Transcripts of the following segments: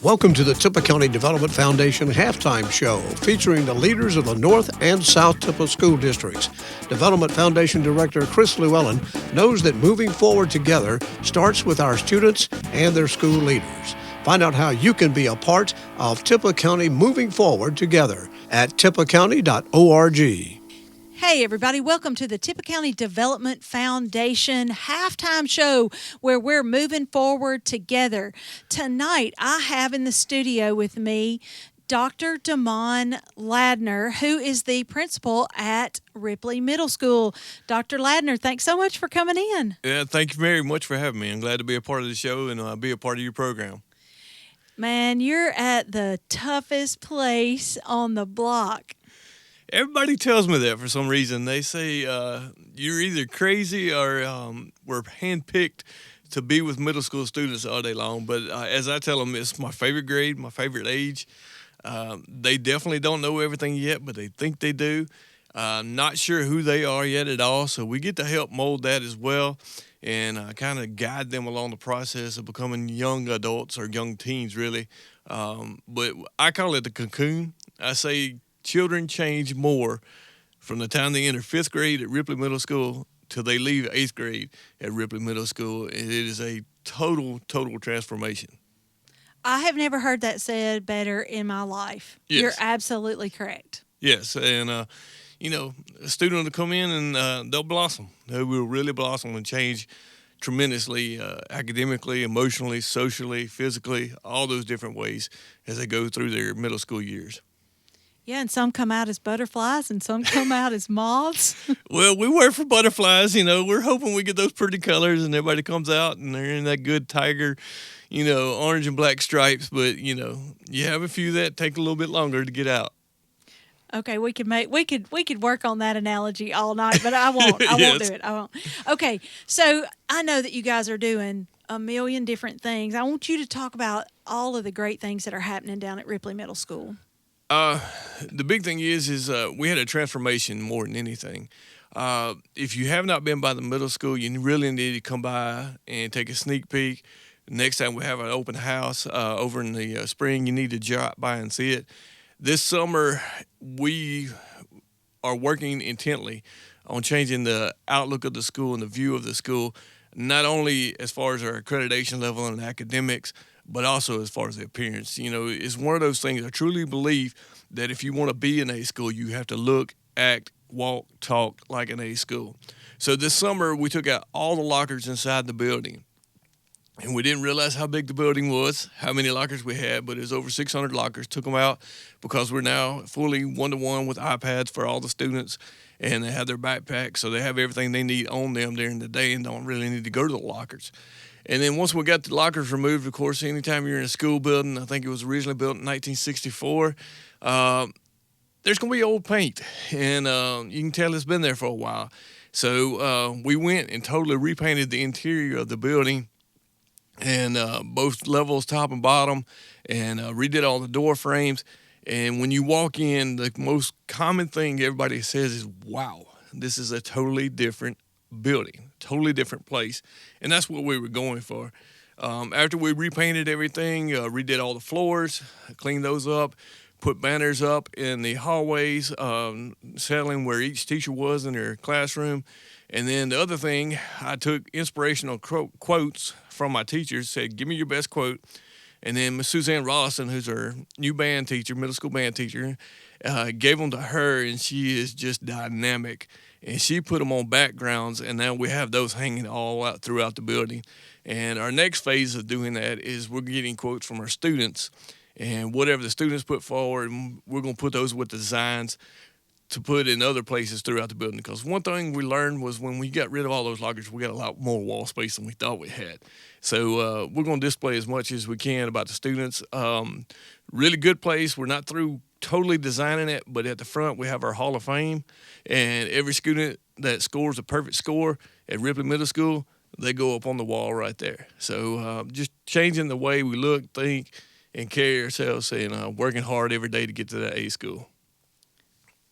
Welcome to the Tippah County Development Foundation Halftime Show, featuring the leaders of the North and South Tippah School Districts. Development Foundation Director Chris Llewellyn knows that moving forward together starts with our students and their school leaders. Find out how you can be a part of Tippah County moving forward together at tippahcounty.org. Hey everybody, welcome to the Tippah County Development Foundation halftime show where we're moving forward together. Tonight I have in the studio with me Dr. Damon Ladner, who is the principal at Ripley Middle School. Dr. Ladner, thanks so much for coming in. Yeah, thank you very much for having me. I'm glad to be a part of the show and be a part of your program. Man, you're at the toughest place on the block. Everybody tells me that for some reason. They say you're either crazy or we're handpicked to be with middle school students all day long. But as I tell them, it's my favorite grade, my favorite age. They definitely don't know everything yet, but they think they do. Not sure who they are yet at all, so we get to help mold that as well and kind of guide them along the process of becoming young adults or young teens, really. But I call it the cocoon. I say children change more from the time they enter 5th grade at Ripley Middle School till they leave 8th grade at Ripley Middle School. And it is a total transformation. I have never heard that said better in my life. Yes. You're absolutely correct. Yes, and, a student will come in and they'll blossom. They will really blossom and change tremendously academically, emotionally, socially, physically, all those different ways as they go through their middle school years. Yeah, and some come out as butterflies and some come out as moths. Well, we work for butterflies, we're hoping we get those pretty colors and everybody comes out and they're in that good tiger, orange and black stripes. But, you have a few that take a little bit longer to get out. Okay, we could work on that analogy all night, but I won't. I won't do it. I won't. Okay, so I know that you guys are doing a million different things. I want you to talk about all of the great things that are happening down at Ripley Middle School. The big thing is we had a transformation more than anything. If you have not been by the middle school, you really need to come by and take a sneak peek. Next time we have an open house over in the spring, you need to drop by and see it. This summer, we are working intently on changing the outlook of the school and the view of the school, not only as far as our accreditation level and academics, but also as far as the appearance. It's one of those things I truly believe that if you want to be an A school, you have to look, act, walk, talk like an A school. So this summer, we took out all the lockers inside the building. And we didn't realize how big the building was, how many lockers we had, but it was over 600 lockers. Took them out because we're now fully one-to-one with iPads for all the students, and they have their backpacks, so they have everything they need on them during the day and don't really need to go to the lockers. And then once we got the lockers removed, of course, anytime you're in a school building, I think it was originally built in 1964, there's going to be old paint, and you can tell it's been there for a while. So we went and totally repainted the interior of the building, and both levels, top and bottom, and redid all the door frames. And when you walk in, the most common thing everybody says is, wow, this is a totally different building, totally different place. And that's what we were going for. After we repainted everything, redid all the floors, cleaned those up, put banners up in the hallways, settling where each teacher was in their classroom. And then the other thing, I took inspirational quotes from my teachers, said, give me your best quote. And then Miss Suzanne Rawson, who's our new band teacher, middle school band teacher, gave them to her, and she is just dynamic. And she put them on backgrounds, and now we have those hanging all out throughout the building. And our next phase of doing that is we're getting quotes from our students, and whatever the students put forward, we're going to put those with designs to put in other places throughout the building. Because one thing we learned was when we got rid of all those lockers, we got a lot more wall space than we thought we had. So we're going to display as much as we can about the students. Really good place. We're not through totally designing it, but at the front we have our Hall of Fame. And every student that scores a perfect score at Ripley Middle School, they go up on the wall right there. So just changing the way we look, think, and carry ourselves, and working hard every day to get to that A school.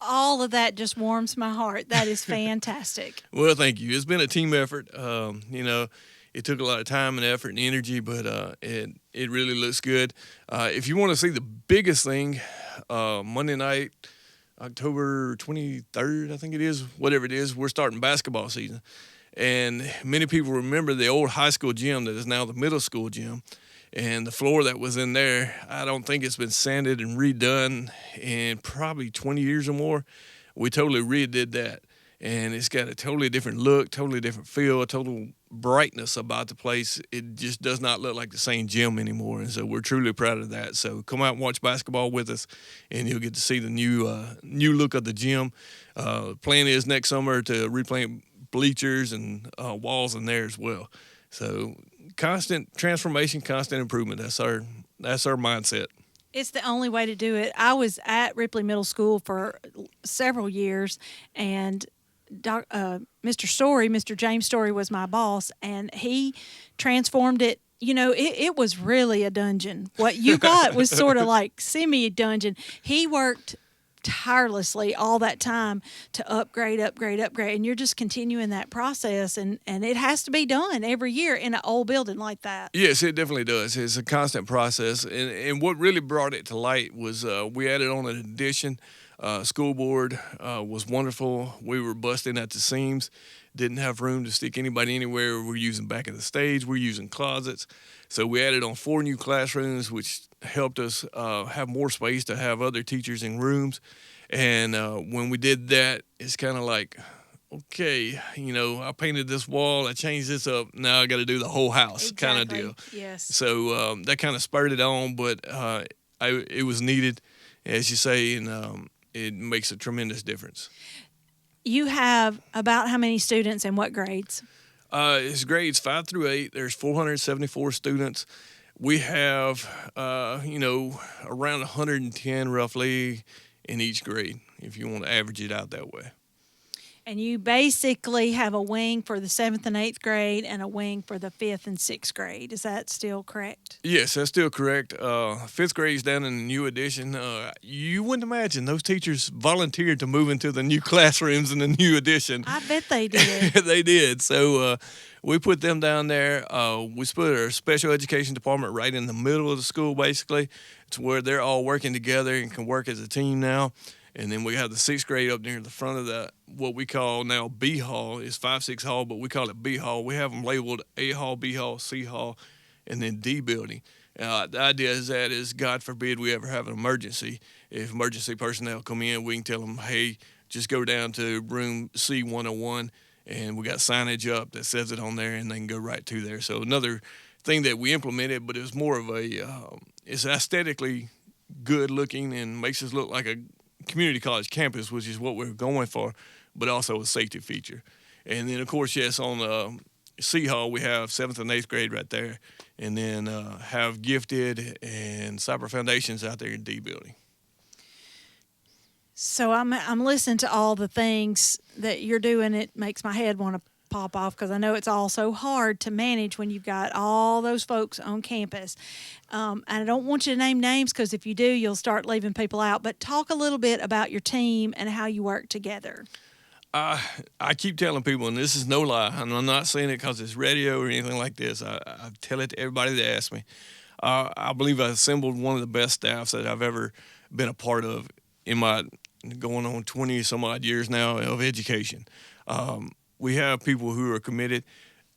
All of that just warms my heart. That is fantastic. Well, thank you. It's been a team effort. It took a lot of time and effort and energy, but it really looks good. If you want to see the biggest thing, Monday night, October 23rd, I think it is, whatever it is, we're starting basketball season. And many people remember the old high school gym that is now the middle school gym. And the floor that was in there, I don't think it's been sanded and redone in probably 20 years or more. We totally redid that. And it's got a totally different look, totally different feel, a total brightness about the place. It just does not look like the same gym anymore. And so we're truly proud of that. So come out and watch basketball with us, and you'll get to see the new look of the gym. Plan is next summer to replant bleachers and walls in there as well. So constant transformation, constant improvement. That's our mindset. It's the only way to do it. I was at Ripley Middle School for several years, and Mr. James Story was my boss, and he transformed it. You know, it was really a dungeon. What you got was sort of like semi-dungeon. He worked tirelessly all that time to upgrade, and you're just continuing that process, and it has to be done every year in an old building like that. Yes, it definitely does. It's a constant process, and what really brought it to light was we added on an addition. School board was wonderful. We were busting at the seams, didn't have room to stick anybody anywhere. We're using back of the stage, we're using closets. So we added on 4 new classrooms, which helped us have more space to have other teachers in rooms. And when we did that, it's kind of like, okay, you know, I painted this wall, I changed this up, now I got to do the whole house kind of deal. Yes. So that kind of spurred it on, but it was needed, as you say, and it makes a tremendous difference. You have about how many students and what grades? It's grades 5 through 8. There's 474 students. We have, around 110 roughly in each grade, if you want to average it out that way. And you basically have a wing for the 7th and 8th grade and a wing for the 5th and 6th grade. Is that still correct? Yes, that's still correct. 5th grade is down in the new addition. You wouldn't imagine those teachers volunteered to move into the new classrooms in the new addition. I bet they did. They did. So we put them down there. We put our special education department right in the middle of the school, basically. It's where they're all working together and can work as a team now. And then we have the 6th grade up near the front of the what we call now B Hall. It's 5-6 Hall, but we call it B Hall. We have them labeled A Hall, B Hall, C Hall, and then D building. The idea is God forbid we ever have an emergency. If emergency personnel come in, we can tell them, hey, just go down to room C101, and we got signage up that says it on there, and they can go right to there. So another thing that we implemented, but it was more of it's aesthetically good looking and makes us look like a community college campus, which is what we're going for, but also a safety feature. And then, of course, yes, on C Hall, we have 7th and 8th grade right there, and then have gifted and cyber foundations out there in D building. So I'm listening to all the things that you're doing. It makes my head want to pop off because I know it's all so hard to manage when you've got all those folks on campus. And I don't want you to name names because if you do, you'll start leaving people out. But talk a little bit about your team and how you work together. I keep telling people, and this is no lie, and I'm not saying it because it's radio or anything like this. I tell it to everybody that asks me. I believe I assembled one of the best staffs that I've ever been a part of in my going on 20 some odd years now of education. We have people who are committed.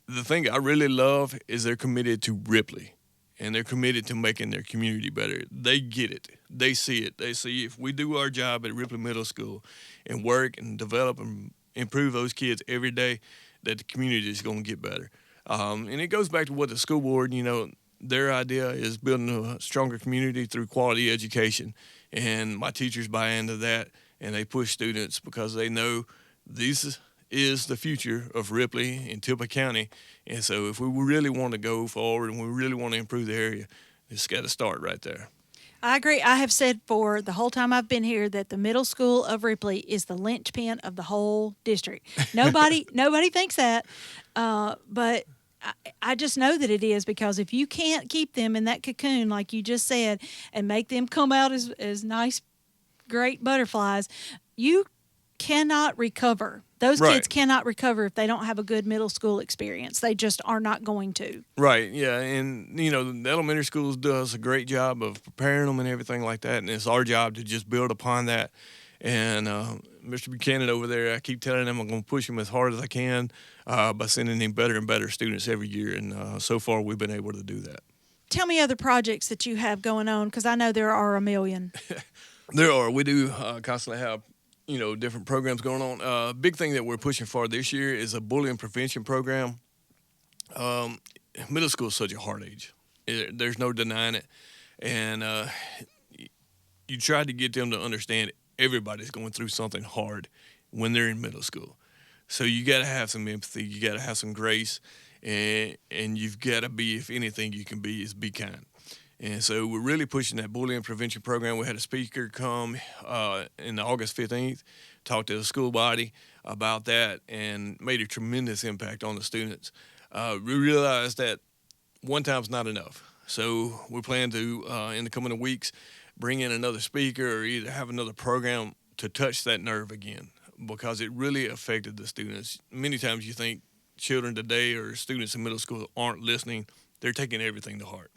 The thing I really love is they're committed to Ripley, and they're committed to making their community better. They get it. They see it. They see if we do our job at Ripley Middle School and work and develop and improve those kids every day, that the community is going to get better. And it goes back to what the school board, their idea is building a stronger community through quality education. And my teachers buy into that, and they push students because they know this is the future of Ripley and Tippah County. And so if we really want to go forward and we really want to improve the area, it's got to start right there. I agree. I have said for the whole time I've been here that the middle school of Ripley is the linchpin of the whole district. Nobody thinks that, but I just know that it is, because if you can't keep them in that cocoon, like you just said, and make them come out as nice, great butterflies, you cannot recover. Those Right. kids cannot recover if they don't have a good middle school experience. They just are not going to. Right, yeah, and the elementary schools does a great job of preparing them and everything like that, and it's our job to just build upon that. And Mr. Buchanan over there, I keep telling him I'm going to push him as hard as I can by sending him better and better students every year, and so far we've been able to do that. Tell me other projects that you have going on, because I know there are a million. There are. We do constantly have different programs going on. Big thing that we're pushing for this year is a bullying prevention program. Middle school is such a hard age. There's no denying it. And you try to get them to understand everybody's going through something hard when they're in middle school. So you got to have some empathy. You got to have some grace. And you've got to be, if anything you can be, is be kind. And so we're really pushing that bullying prevention program. We had a speaker come in August 15th, talk to the school body about that, and made a tremendous impact on the students. We realized that one time's not enough. So we plan to, in the coming weeks, bring in another speaker or either have another program to touch that nerve again, because it really affected the students. Many times you think children today or students in middle school aren't listening. They're taking everything to heart.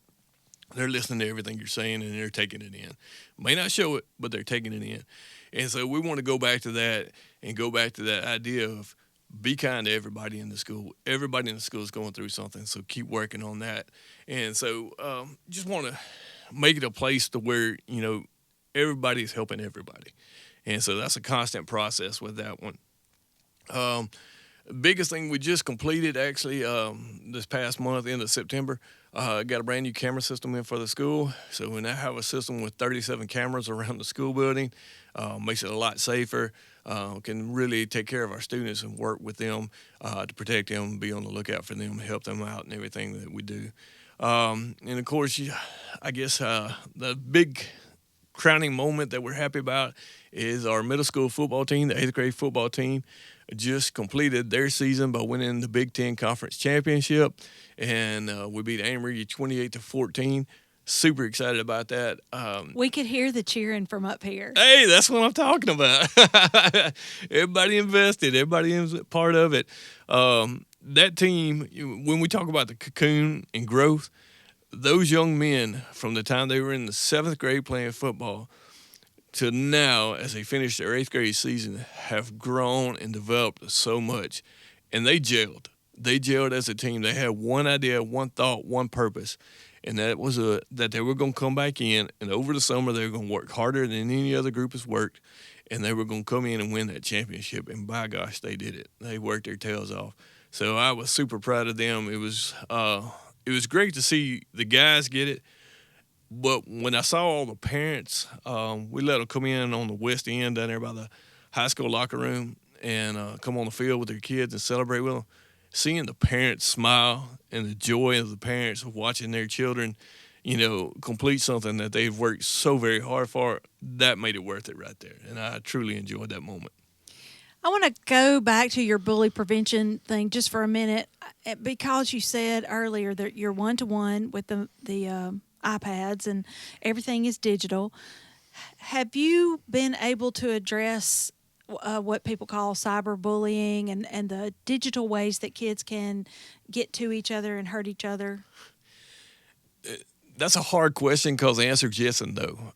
They're listening to everything you're saying, and they're taking it in. May not show it, but they're taking it in. And so we want to go back to that and go back to that idea of be kind to everybody in the school. Everybody in the school is going through something, so keep working on that. And so just want to make it a place to where, everybody's helping everybody. And so that's a constant process with that one. Biggest thing we just completed, actually, this past month, end of September, got a brand new camera system in for the school. So we now have a system with 37 cameras around the school building. Makes it a lot safer. Can really take care of our students and work with them to protect them, be on the lookout for them, help them out and everything that we do. And, of course, I guess the big crowning moment that we're happy about is our middle school football team, the 8th grade football team, just completed their season by winning the Big Ten Conference Championship, and we beat Amory 28-14. Super excited about that. We could hear the cheering from up here. Hey, that's what I'm talking about. Everybody invested. Everybody is part of it. That team, when we talk about the cocoon and growth, those young men, from the time they were in the 7th grade playing football to now, as they finish their 8th grade season, have grown and developed so much. And they gelled. They gelled as a team. They had one idea, one thought, one purpose. And that was that they were going to come back in, and over the summer they were going to work harder than any other group has worked, and they were going to come in and win that championship. And by gosh, they did it. They worked their tails off. So I was super proud of them. It was great to see the guys get it. But when I saw all the parents, we let them come in on the west end down there by the high school locker room and come on the field with their kids and celebrate with them. Seeing the parents smile and the joy of the parents of watching their children, complete something that they've worked so very hard for, that made it worth it right there. And I truly enjoyed that moment. I want to go back to your bully prevention thing just for a minute, because you said earlier that you're one-to-one with the iPads and everything is digital. Have you been able to address what people call cyberbullying and the digital ways that kids can get to each other and hurt each other? That's a hard question because the answer is yes and no.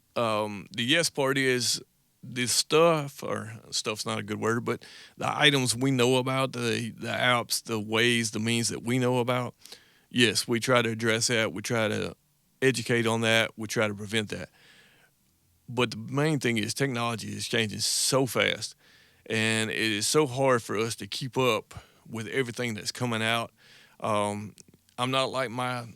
The yes part is the stuff, or stuff's not a good word, but the items we know about, the apps, the ways, the means that we know about, yes, we try to address that. We try to educate on that. We try to prevent that. But the main thing is technology is changing so fast, and it is so hard for us to keep up with everything that's coming out. I'm not like my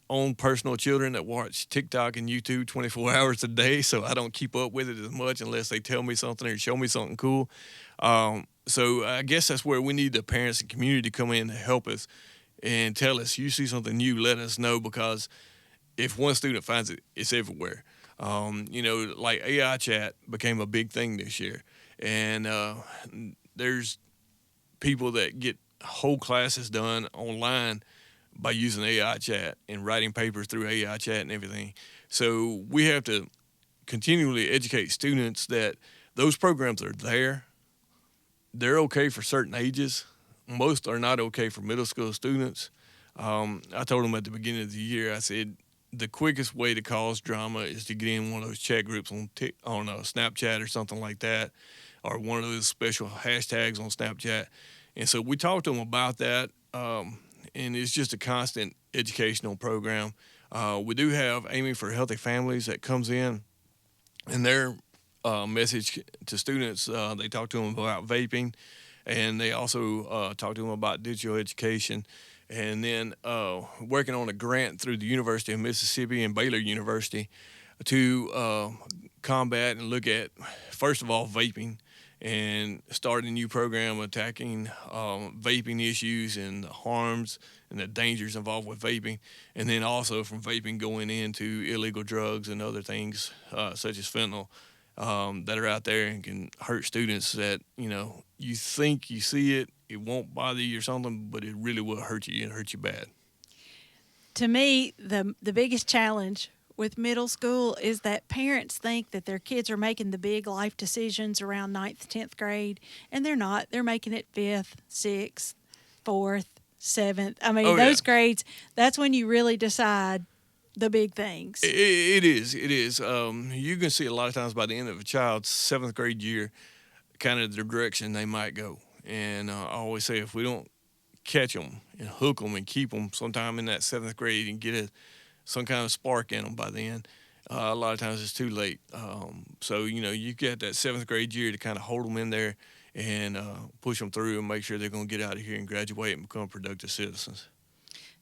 own personal children that watch TikTok and YouTube 24 hours a day, so I don't keep up with it as much unless they tell me something or show me something cool. So I guess that's where we need the parents and community to come in to help us and tell us, you see something new, let us know, because if one student finds it, it's everywhere. Like AI chat became a big thing this year. And there's people that get whole classes done online by using AI chat and writing papers through AI chat and everything. So we have to continually educate students that those programs are there. they're okay for certain ages. Most are not okay for middle school students. I told them at the beginning of the year, I said, the quickest way to cause drama is to get in one of those chat groups on Snapchat or something like that, or one of those special hashtags on Snapchat. And so we talked to them about that, and it's just a constant educational program. We do have Aiming for Healthy Families that comes in, and their message to students, they talk to them about vaping, and they also talk to them about digital education. And then working on a grant through the University of Mississippi and Baylor University to combat and look at, first of all, vaping, and start a new program attacking vaping issues and the harms and the dangers involved with vaping, and then also from vaping going into illegal drugs and other things such as fentanyl that are out there and can hurt students that, you think you see it, it won't bother you or something, but it really will hurt you and hurt you bad. To me, the biggest challenge with middle school is that parents think that their kids are making the big life decisions around 9th, 10th grade, and they're not. They're making it 5th, 6th, 4th, 7th. I mean, those grades, that's when you really decide the big things. It is. You can see a lot of times by the end of a child's 7th grade year, kind of the direction they might go. And I always say if we don't catch them and hook them and keep them sometime in that 7th grade and get some kind of spark in them by then, a lot of times it's too late. So, you get that 7th grade year to kind of hold them in there and push them through and make sure they're going to get out of here and graduate and become productive citizens.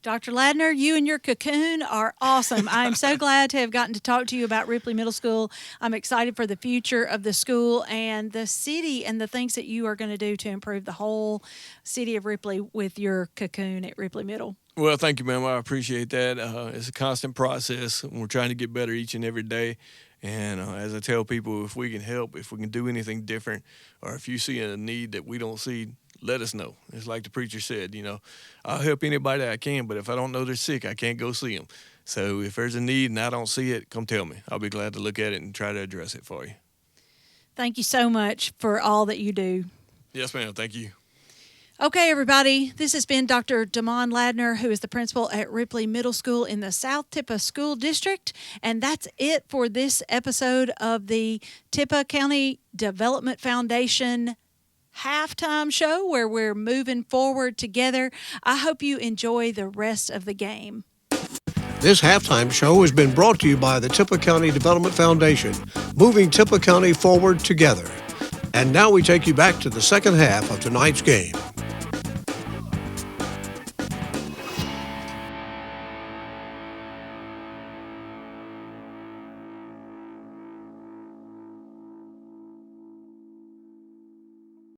Dr. Ladner, you and your cocoon are awesome. I am so glad to have gotten to talk to you about Ripley Middle School. I'm excited for the future of the school and the city and the things that you are going to do to improve the whole city of Ripley with your cocoon at Ripley Middle. Well, thank you, ma'am. I appreciate that. It's a constant process, and we're trying to get better each and every day. And as I tell people, if we can help, if we can do anything different, or if you see a need that we don't see, let us know. It's like the preacher said, I'll help anybody that I can, but if I don't know they're sick, I can't go see them. So if there's a need and I don't see it, come tell me. I'll be glad to look at it and try to address it for you. Thank you so much for all that you do. Yes, ma'am. Thank you. Okay, everybody, this has been Dr. Damon Ladner, who is the principal at Ripley Middle School in the South Tippah School District. And that's it for this episode of the Tippah County Development Foundation halftime show, where we're moving forward together. I hope you enjoy the rest of the game. This halftime show has been brought to you by the Tippah County Development Foundation, moving Tippah County forward together. And now we take you back to the second half of tonight's game.